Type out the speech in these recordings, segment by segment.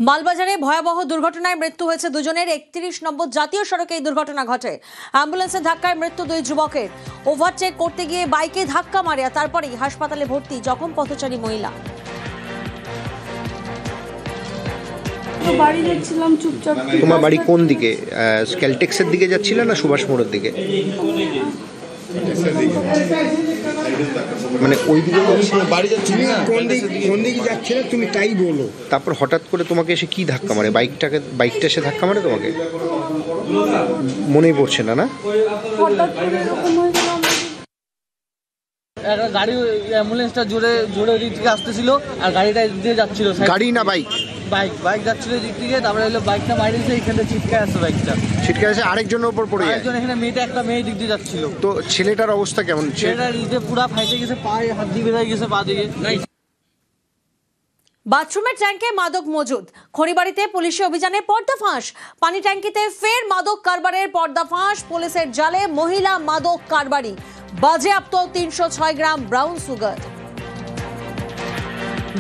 মালবাজারে ভয়াবহ দুর্ঘটনায় মৃত্যু হয়েছে দুজনের। ৩১ নম্বর জাতীয় সড়কে এই দুর্ঘটনা ঘটে। অ্যাম্বুলেন্সের ধাক্কায় মৃত্যু দুই যুবকের। ওভারটেক করতে গিয়ে বাইকে ধাক্কা মারে, তারপরেই হাসপাতালে ভর্তি জখম পথচারী মহিলা। বাড়ি যাচ্ছিলাম চুপচাপ। তোমার বাড়ি কোন দিকে? ক্যালটেক্সের দিকে যাচ্ছিলে না সুভাষ মোড়ের দিকে? মানে ওই দিকে বাড়ি যাচ্ছিলে না, কোন দিকে যাচ্ছিলে তুমি তাই বলো। তারপর হঠাৎ করে তোমাকে এসে কি ধাক্কা মারে? বাইকটা এসে ধাক্কা মারে তোমাকে? মনেই পড়ছে না? না হঠাৎ করে এরকম হয়ে গেল। একটা গাড়ি অ্যাম্বুলেন্সটা জোরে জোরে দিক থেকে আসতেছিল আর গাড়িটা দিয়ে যাচ্ছিল। গাড়ি না বাইক? বাইক যাচ্ছিল দিক থেকে, তারপরে হলো বাইকটা মারি দিয়েছে, এখানে ছিটকে আসছে বাইকটা। ছিটকে আসে আরেকজনের উপর পড়ে যায়। একজন এখানে একটা মেয়ে দিক দিয়ে যাচ্ছিল। তো ছেলেটার অবস্থা কেমন? ছেলেটার পুরো ফাইটে গেছে, পায়ে হাত দিয়ে বেরিয়ে গেছে পা দিকে। বাথরুমের ট্যাঙ্কে মাদক মজুদ। খড়িবাড়িতে পুলিশি অভিযানে পর্দাফাঁস। পানি ট্যাঙ্কিতে ফের মাদক কারবারের পর্দাফাঁস। পুলিশের জালে মহিলা মাদক কারবারি। বাজেয়াপ্ত ৩০৬ গ্রাম ব্রাউন সুগার।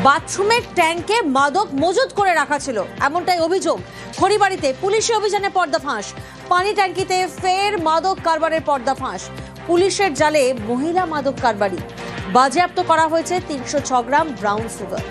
বাথরুমের ট্যাঙ্কে মাদক মজুদ করে রাখা ছিল, এমনটাই অভিযোগ। খড়িবাড়িতে পুলিশি অভিযানে পর্দাফাঁস। পানি ট্যাঙ্কিতে ফের মাদক কারবারের পর্দাফাঁস। পুলিশের জালে মহিলা মাদক কারবারি। বাজেয়াপ্ত করা হয়েছে ৩০৬ গ্রাম ব্রাউন সুগার।